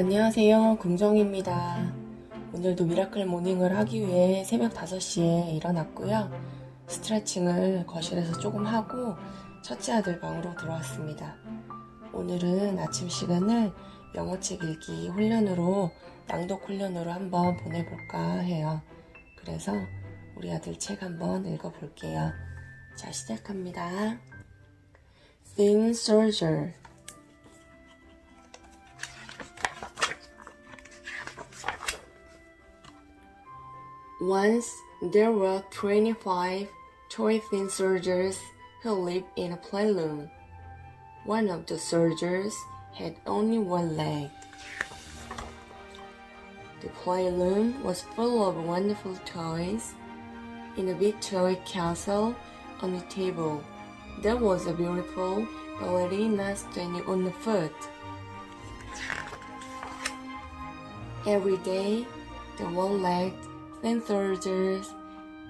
안녕하세요, 긍정이입니다. 오늘도 미라클 모닝을 하기 위해 새벽 5시에 일어났고요. 스트레칭을 거실에서 조금 하고 첫째 아들 방으로 들어왔습니다. 오늘은 아침 시간을 영어책 읽기 훈련으로, 낭독 훈련으로 한번 보내볼까 해요. 그래서 우리 아들 책 한번 읽어볼게요. 자, 시작합니다. Thin Soldier. Once there were 25 toy thin soldiers who lived in a playroom. One of the soldiers had only one leg. The playroom was full of wonderful toys. In a big toy castle on the table, there was a beautiful ballerina standing on the foot. Every day, the one-legged thin soldiers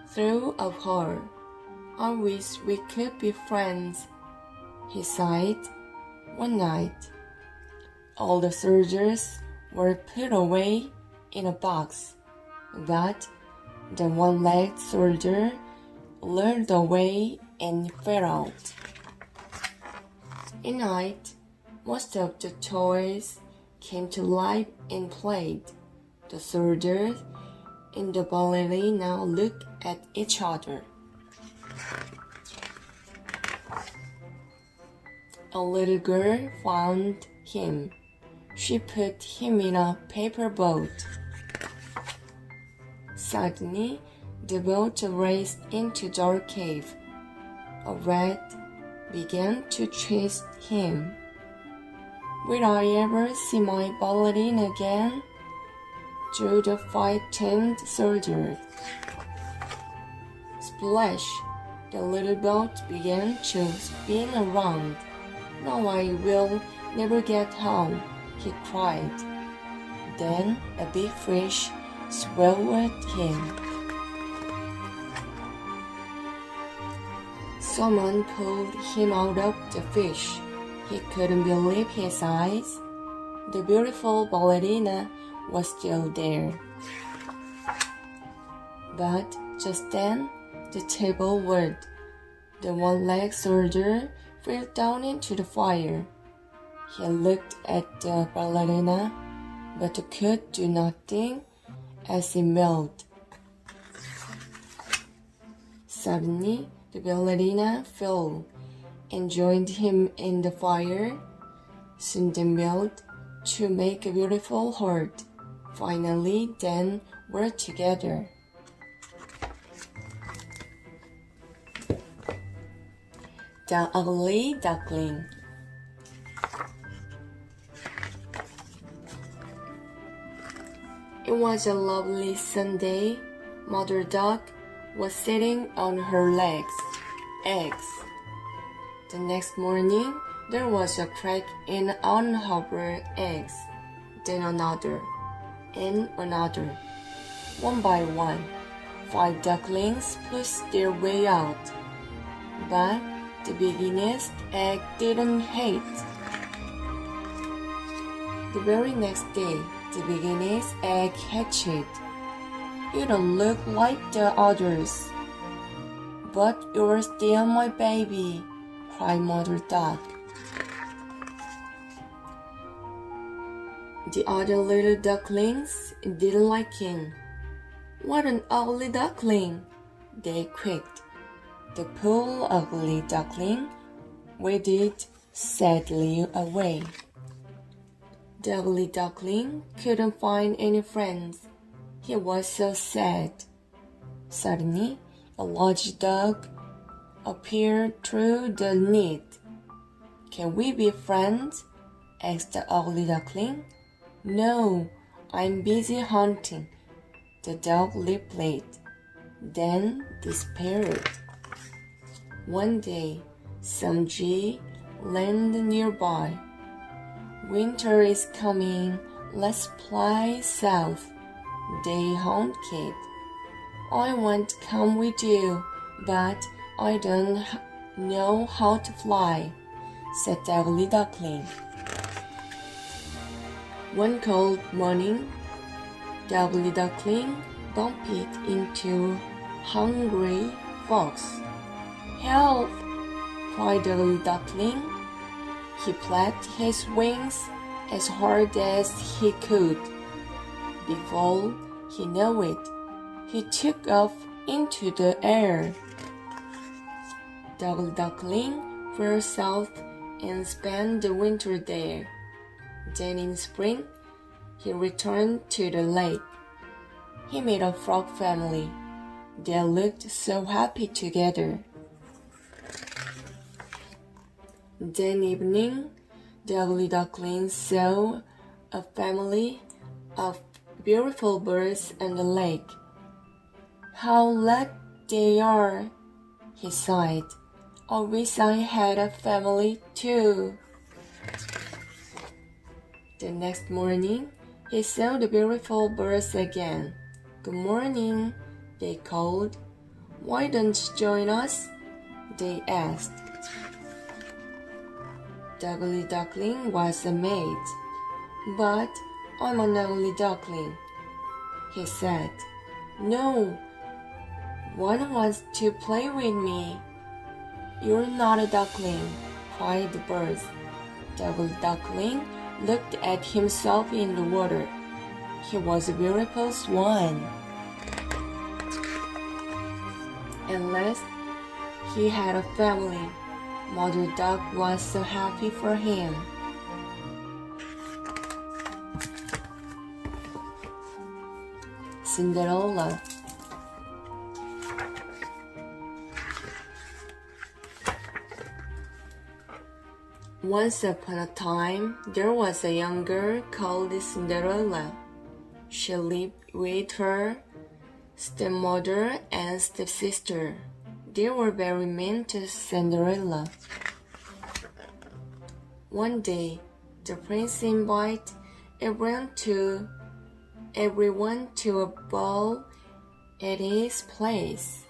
threw of her. I wish we could be friends, he sighed. One night, all the soldiers were put away in a box, but the one-legged soldier lured away and fell out. At night, most of the toys came to life and played. The soldiers and the ballerina looked at each other. A little girl found him. She put him in a paper boat. Suddenly, the boat raced into a dark cave. A rat began to chase him. Will I ever see my ballerina again? Drew the frightened soldier. Splash! The little boat began to spin around. Now I will never get home, he cried. Then a big fish swallowed him. Someone pulled him out of the fish. He couldn't believe his eyes. The beautiful ballerina was still there. But just then, the table whirled. The one-legged soldier fell down into the fire. He looked at the ballerina, but could do nothing as it melted. Suddenly, the ballerina fell and joined him in the fire. Soon they melted to make a beautiful heart. Finally, then were together. The Ugly Duckling. It was a lovely Sunday. Mother Duck was sitting on her eggs. The next morning, there was a crack in one of her eggs, then another, and another. One by one, 5 ducklings pushed their way out. But the biggest egg didn't hate. The very next day, the biggest egg hatched. You don't look like the others. But you're still my baby, cried Mother Duck. The other little ducklings didn't like him. What an ugly duckling, they quaked. The poor ugly duckling waded sadly away. The ugly duckling couldn't find any friends. He was so sad. Suddenly, a large dog appeared through the net. Can we be friends? Asked the ugly duckling. No, I'm busy hunting, the dog replied, then despaired. One day, some G landed nearby. Winter is coming, let's fly south, they honked. I want to come with you, but I don't know how to fly, said the ugly duckling. One cold morning, the ugly duckling bumped into hungry fox. "Help!" cried the ugly duckling. He flapped his wings as hard as he could. Before he knew it, he took off into the air. The ugly duckling flew south and spent the winter there. Then in spring, he returned to the lake. He met a frog family. They looked so happy together. That evening, the ugly duckling saw a family of beautiful birds on the lake. "How lucky they are," he sighed. "I wish I had a family too." The next morning, he saw the beautiful birds again. "Good morning," they called. "Why don't you join us?" they asked. The ugly duckling was amazed. "But I'm an ugly duckling," he said. "No, one wants to play with me." "You're not a duckling," cried the birds. The ugly duckling looked at himself in the water. He was a beautiful swan. At last, he had a family. Mother Duck was so happy for him. Cinderella. Once upon a time, there was a young girl called Cinderella. She lived with her stepmother and stepsister. They were very mean to Cinderella. One day, the prince invited everyone to a ball at his place.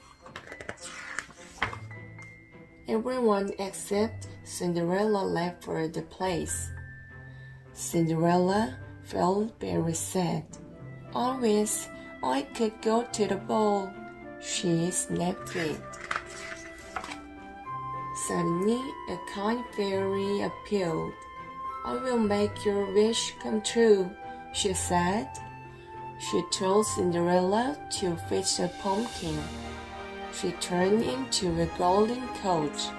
Everyone except Cinderella left for the place. Cinderella felt very sad. "I wish I could go to the ball," she snapped it. Suddenly, a kind fairy appeared. "I will make your wish come true," she said. She told Cinderella to fetch a pumpkin. She turned into a golden coach.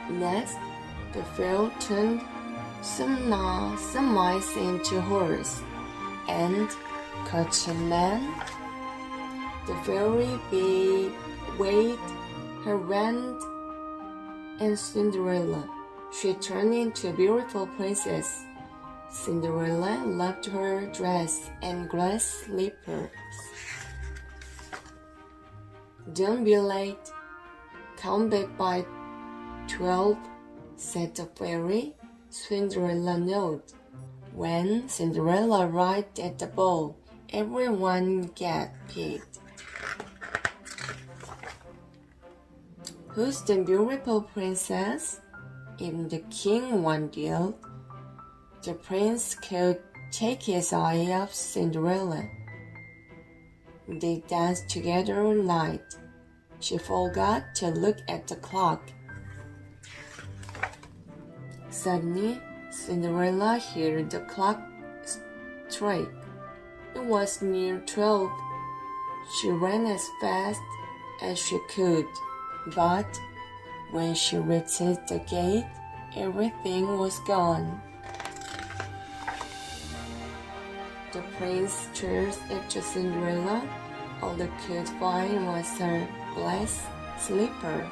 Next, the fairy turned some mice into horse and coachman. The fairy waved her wand and Cinderella. She turned into a beautiful princess. Cinderella loved her dress and glass slippers. "Don't be late. Come back by 12, said the fairy. Cinderella nodded. When Cinderella arrived at the ball, everyone got picked. "Who's the beautiful princess?" Even the king wondered. The prince could take his eye off Cinderella. They danced together all night. She forgot to look at the clock. Suddenly, Cinderella heard the clock strike. It was near 12. She ran as fast as she could, but when she reached the gate, everything was gone. The prince stared at Cinderella. All they could find was her glass slipper.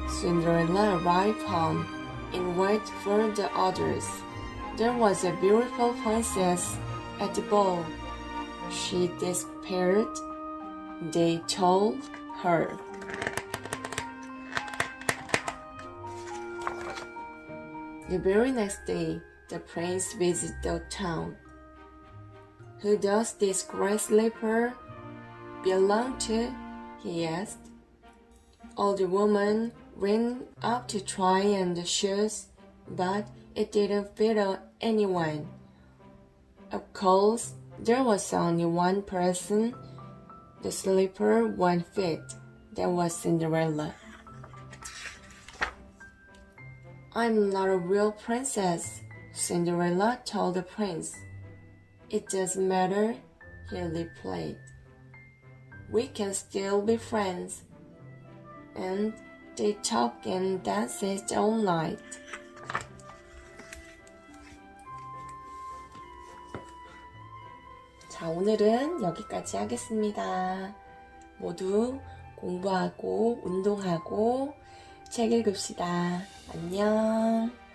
Cinderella arrived home and waited for the others. There was a beautiful princess at the ball. She disappeared, they told her. The very next day, the prince visited the town. "Who does this glass slipper belong to?" he asked. All the women ran up to try on the shoes, but it didn't fit on anyone. Of course, there was only one person the slipper won't fit. That was Cinderella. I'm not a real princess, Cinderella told the prince. It doesn't matter, he replied. We can still be friends. And they talked and danced all night. 자, 오늘은 여기까지 하겠습니다. 모두 공부하고 운동하고 책 읽읍시다. 안녕.